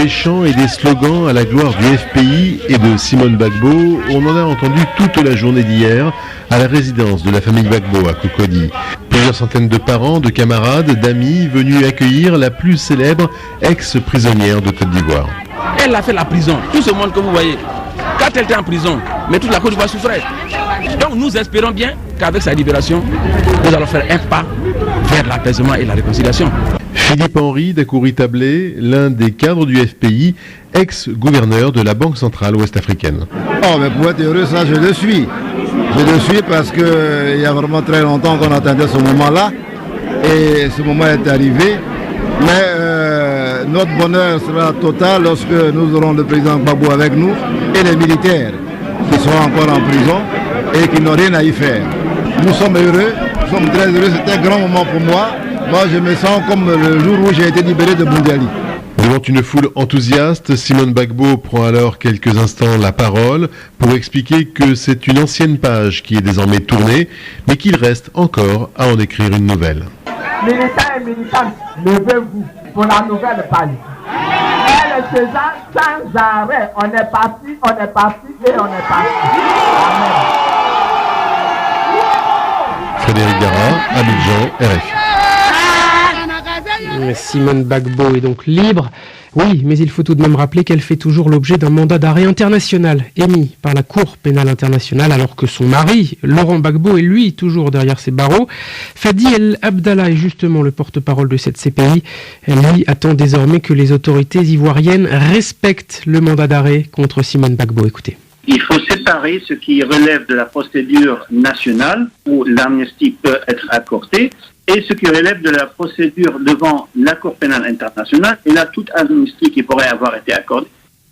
Des chants et des slogans à la gloire du FPI et de Simone Gbagbo, on en a entendu toute la journée d'hier à la résidence de la famille Gbagbo à Cocody. Plusieurs centaines de parents, de camarades, d'amis venus accueillir la plus célèbre ex-prisonnière de Côte d'Ivoire. Elle a fait la prison, tout ce monde que vous voyez. Quand elle était en prison, mais toute la Côte d'Ivoire souffrait. Donc nous espérons bien qu'avec sa libération, nous allons faire un pas vers l'apaisement et la réconciliation. Philippe Henry d'Akouri-Tablé, l'un des cadres du FPI, ex-gouverneur de la Banque centrale ouest-africaine. Oh, mais pour être heureux, ça je le suis. Je le suis parce qu'il y a vraiment très longtemps qu'on attendait ce moment-là. Et ce moment est arrivé. Mais notre bonheur sera total lorsque nous aurons le président Gbagbo avec nous et les militaires qui seront encore en prison et qui n'ont rien à y faire. Nous sommes heureux, nous sommes très heureux, c'est un grand moment pour moi. Moi je me sens comme le jour où j'ai été libéré de Boundiali. Devant une foule enthousiaste, Simone Gbagbo prend alors quelques instants la parole pour expliquer que c'est une ancienne page qui est désormais tournée, mais qu'il reste encore à en écrire une nouvelle. Militants et militantes, levez-vous pour la nouvelle page. Elle est faisant sans arrêt. On est parti et on est parti. Amen. Frédéric Gara, Abidjan, RFI. Simone Gbagbo est donc libre. Oui, mais il faut tout de même rappeler qu'elle fait toujours l'objet d'un mandat d'arrêt international émis par la Cour pénale internationale, alors que son mari, Laurent Gbagbo, est lui toujours derrière ses barreaux. Fadi El Abdallah est justement le porte-parole de cette CPI. Elle, lui, attend désormais que les autorités ivoiriennes respectent le mandat d'arrêt contre Simone Gbagbo. Écoutez. Il faut séparer ce qui relève de la procédure nationale où l'amnistie peut être accordée et ce qui relève de la procédure devant la Cour pénale internationale. Et là, toute amnistie qui pourrait avoir été accordée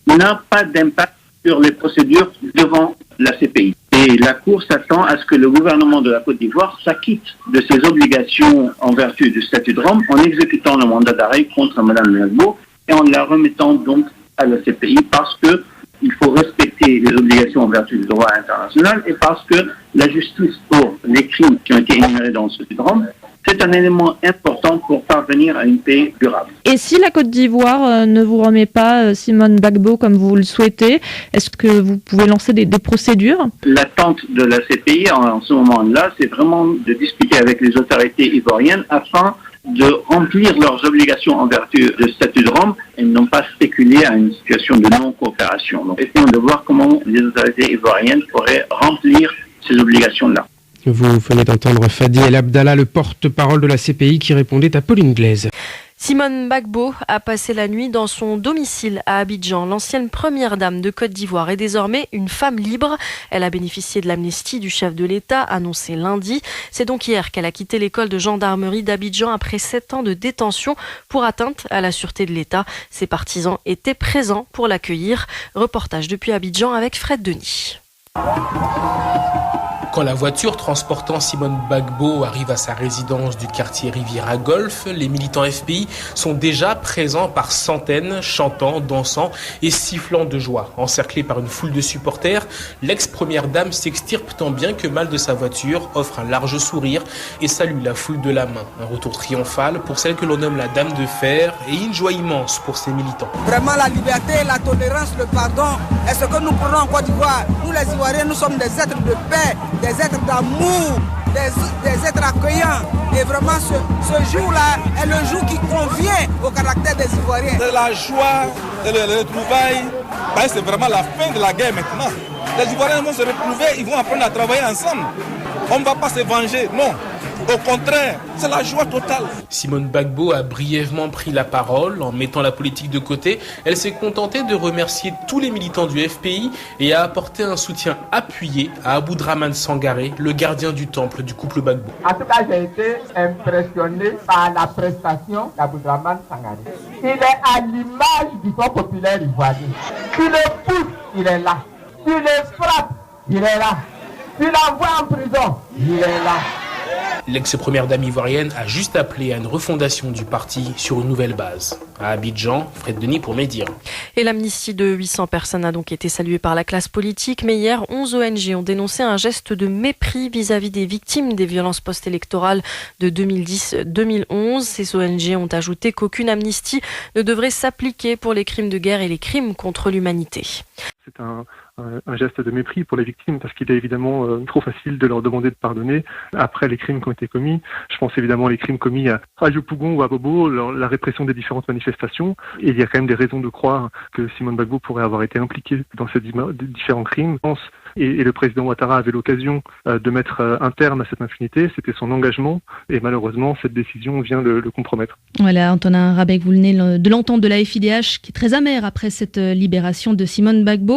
n'a pas d'impact sur les procédures devant la CPI. Et la Cour s'attend à ce que le gouvernement de la Côte d'Ivoire s'acquitte de ses obligations en vertu du statut de Rome en exécutant le mandat d'arrêt contre Mme Gbagbo et en la remettant donc à la CPI parce que il faut respecter les obligations en vertu du droit international et parce que la justice pour les crimes qui ont été énumérés dans le statut de Rome, c'est un élément important pour parvenir à une paix durable. Et si la Côte d'Ivoire ne vous remet pas Simone Gbagbo comme vous le souhaitez, est-ce que vous pouvez lancer des procédures ? L'attente de la CPI en ce moment-là, c'est vraiment de discuter avec les autorités ivoiriennes afin de remplir leurs obligations en vertu du statut de Rome et non pas spéculer à une situation de non-coopération. Donc, essayons de voir comment les autorités ivoiriennes pourraient remplir ces obligations-là. Vous venez d'entendre Fadi El Abdallah, le porte-parole de la CPI, qui répondait à Pauline Glaise. Simone Gbagbo a passé la nuit dans son domicile à Abidjan. L'ancienne première dame de Côte d'Ivoire est désormais une femme libre. Elle a bénéficié de l'amnistie du chef de l'État annoncée lundi. C'est donc hier qu'elle a quitté l'école de gendarmerie d'Abidjan après 7 ans de détention pour atteinte à la sûreté de l'État. Ses partisans étaient présents pour l'accueillir. Reportage depuis Abidjan avec Fred Denis. Quand la voiture transportant Simone Gbagbo arrive à sa résidence du quartier Riviera Golf, les militants FPI sont déjà présents par centaines, chantant, dansant et sifflant de joie. Encerclée par une foule de supporters, l'ex-première dame s'extirpe tant bien que mal de sa voiture, offre un large sourire et salue la foule de la main. Un retour triomphal pour celle que l'on nomme la Dame de Fer et une joie immense pour ses militants. Vraiment la liberté, la tolérance, le pardon est ce que nous prenons en Côte d'Ivoire. Nous les Ivoiriens, nous sommes des êtres de paix, des êtres d'amour, des êtres accueillants. Et vraiment, ce jour-là est le jour qui convient au caractère des Ivoiriens. C'est la joie, c'est le retrouvailles. C'est vraiment la fin de la guerre maintenant. Les Ivoiriens vont se retrouver, ils vont apprendre à travailler ensemble. On ne va pas se venger, non. Au contraire, c'est la joie totale. Simone Gbagbo a brièvement pris la parole en mettant la politique de côté. Elle s'est contentée de remercier tous les militants du FPI et a apporté un soutien appuyé à Aboudraman Sangaré, le gardien du temple du couple Gbagbo. En tout cas, j'ai été impressionné par la prestation d'Aboudraman Sangaré. Il est à l'image du Front populaire ivoirien. Tu le pousses, il est là. Tu le frappes, il est là. Tu l'envoies en prison, il est là. L'ex-première dame ivoirienne a juste appelé à une refondation du parti sur une nouvelle base. À Abidjan, Fred Denis pour Médir. Et l'amnistie de 800 personnes a donc été saluée par la classe politique, mais hier, 11 ONG ont dénoncé un geste de mépris vis-à-vis des victimes des violences post-électorales de 2010-2011. Ces ONG ont ajouté qu'aucune amnistie ne devrait s'appliquer pour les crimes de guerre et les crimes contre l'humanité. C'est un geste de mépris pour les victimes parce qu'il est évidemment trop facile de leur demander de pardonner après les crimes qui ont été commis. Je pense évidemment aux crimes commis à Yopougon ou à Bobo, la répression des différentes manifestations. Et il y a quand même des raisons de croire que Simone Gbagbo pourrait avoir été impliquée dans ces différents crimes. Et le président Ouattara avait l'occasion de mettre un terme à cette impunité. C'était son engagement et malheureusement cette décision vient le compromettre. Voilà, Antonin Rabek, vous venez de l'entendre de la FIDH qui est très amère après cette libération de Simone Gbagbo.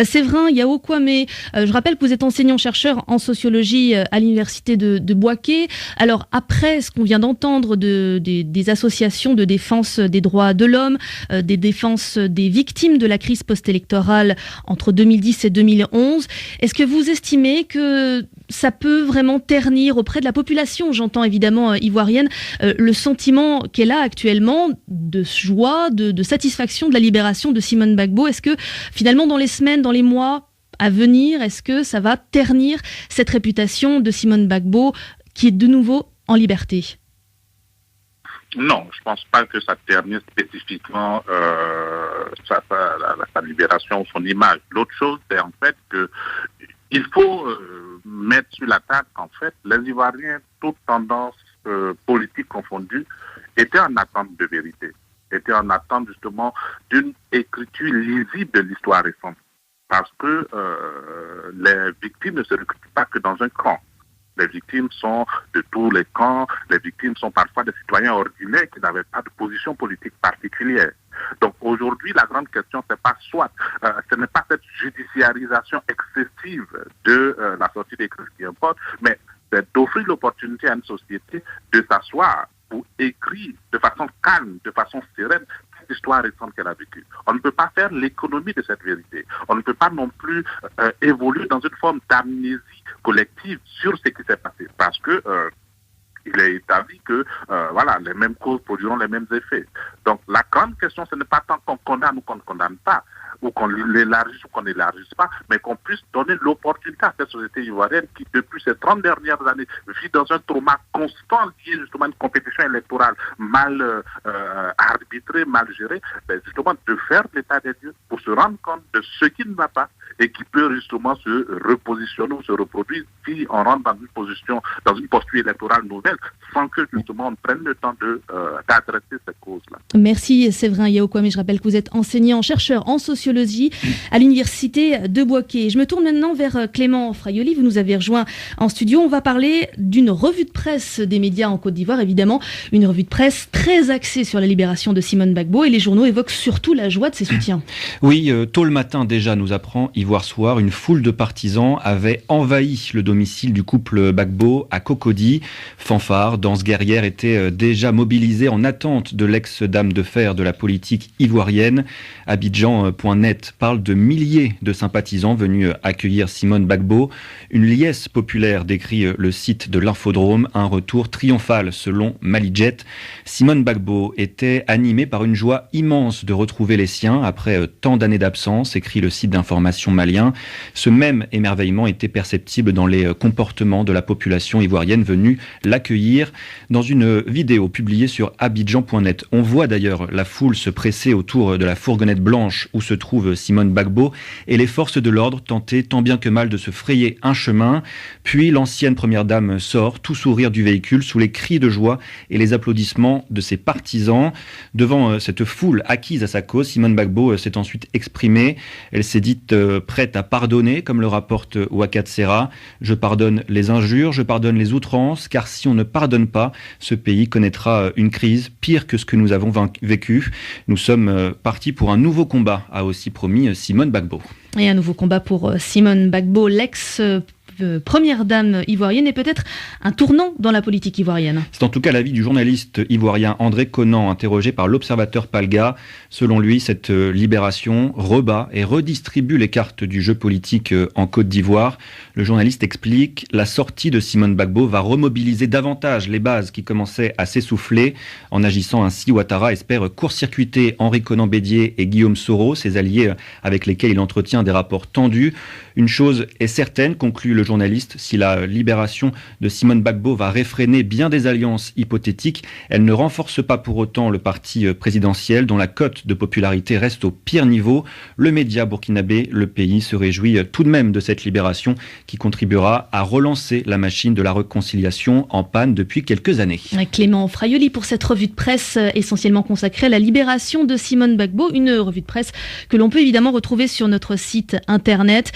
Séverin Yao Kwame, je rappelle que vous êtes enseignant-chercheur en sociologie à l'université de Bouaké. Alors après ce qu'on vient d'entendre des associations de défense des droits de l'homme, des défenses des victimes de la crise post-électorale entre 2010 et 2011, est-ce que vous estimez que ça peut vraiment ternir auprès de la population, j'entends évidemment ivoirienne, le sentiment qu'elle a actuellement de joie, de satisfaction de la libération de Simone Gbagbo? Est-ce que finalement dans les semaines, dans les mois à venir, est-ce que ça va ternir cette réputation de Simone Gbagbo qui est de nouveau en liberté? Non, je ne pense pas que ça ternisse spécifiquement sa libération ou son image. L'autre chose, c'est en fait qu'il faut mettre sur la table qu'en fait, les Ivoiriens, toutes tendances politiques confondues, étaient en attente de vérité, étaient en attente justement d'une écriture lisible de l'histoire récente. Parce que les victimes ne se recrutent pas que dans un camp. Les victimes sont de tous les camps, les victimes sont parfois des citoyens ordinaires qui n'avaient pas de position politique particulière. Donc aujourd'hui, la grande question, ce n'est pas cette judiciarisation excessive de la sortie des crises qui importe, mais c'est d'offrir l'opportunité à une société de s'asseoir pour écrire de façon calme, de façon sereine, cette histoire récente qu'elle a vécue. On ne peut pas faire l'économie de cette vérité. On ne peut pas non plus évoluer dans une forme d'amnésie collective sur ce qui s'est passé. Parce que il est établi que les mêmes causes produiront les mêmes effets. Donc la grande question, ce n'est pas tant qu'on condamne ou qu'on ne condamne pas, ou qu'on l'élargisse ou qu'on n'élargisse pas, mais qu'on puisse donner l'opportunité à cette société ivoirienne qui, depuis ces 30 dernières années, vit dans un trauma constant lié justement à une compétition électorale mal arbitrée, mal gérée, justement de faire l'état des lieux pour se rendre compte de ce qui ne va pas et qui peut justement se repositionner ou se reproduire si on rentre dans une posture électorale nouvelle, sans que justement on prenne le temps d'adresser cette cause-là. Merci Séverin Yao Kwame. Je rappelle que vous êtes enseignant-chercheur en sociologie à l'université de Bouaké. Je me tourne maintenant vers Clément Fraioli. Vous nous avez rejoint en studio. On va parler d'une revue de presse des médias en Côte d'Ivoire, évidemment. Une revue de presse très axée sur la libération de Simone Gbagbo et les journaux évoquent surtout la joie de ses soutiens. Oui, tôt le matin déjà, nous apprend Ivoire Soir, une foule de partisans avait envahi le domicile du couple Gbagbo à Cocody. Fanfares, danse guerrière étaient déjà mobilisés en attente de l'ex-dame de fer de la politique ivoirienne. Abidjan.net parle de milliers de sympathisants venus accueillir Simone Gbagbo. Une liesse populaire décrit le site de l'Infodrome, un retour triomphal selon Malijet. Simone Gbagbo était animée par une joie immense de retrouver les siens après tant d'années d'absence, écrit le site d'information malien. Ce même émerveillement était perceptible dans les comportements de la population ivoirienne venue l'accueillir. Dans une vidéo publiée sur Abidjan.net, on voit d'ailleurs la foule se presser autour de la fourgonnette blanche où se trouve Simone Gbagbo et les forces de l'ordre tenter tant bien que mal de se frayer un chemin. Puis l'ancienne première dame sort, tout sourire du véhicule, sous les cris de joie et les applaudissements de ses partisans. Devant cette foule acquise à sa cause, Simone Gbagbo s'est ensuite exprimée. Elle s'est dite prête à pardonner, comme le rapporte Ouakat Serra. Je pardonne les injures, je pardonne les outrances, car si on ne pardonne pas, ce pays connaîtra une crise pire que ce que nous avons vécu. Nous sommes partis pour un nouveau combat, a aussi promis Simone Gbagbo. Et un nouveau combat pour Simone Gbagbo, l'ex première dame ivoirienne est peut-être un tournant dans la politique ivoirienne. C'est en tout cas l'avis du journaliste ivoirien André Conan, interrogé par l'Observateur Palga. Selon lui, cette libération rebat et redistribue les cartes du jeu politique en Côte d'Ivoire. Le journaliste explique: la sortie de Simone Gbagbo va remobiliser davantage les bases qui commençaient à s'essouffler. En agissant ainsi, Ouattara espère court-circuiter Henri Konan Bédié et Guillaume Soro, ses alliés avec lesquels il entretient des rapports tendus. Une chose est certaine, conclut le journaliste, si la libération de Simone Gbagbo va réfréner bien des alliances hypothétiques, elle ne renforce pas pour autant le parti présidentiel dont la cote de popularité reste au pire niveau. Le média burkinabé Le Pays se réjouit tout de même de cette libération qui contribuera à relancer la machine de la réconciliation en panne depuis quelques années. Clément Fraioli pour cette revue de presse essentiellement consacrée à la libération de Simone Gbagbo, une revue de presse que l'on peut évidemment retrouver sur notre site internet.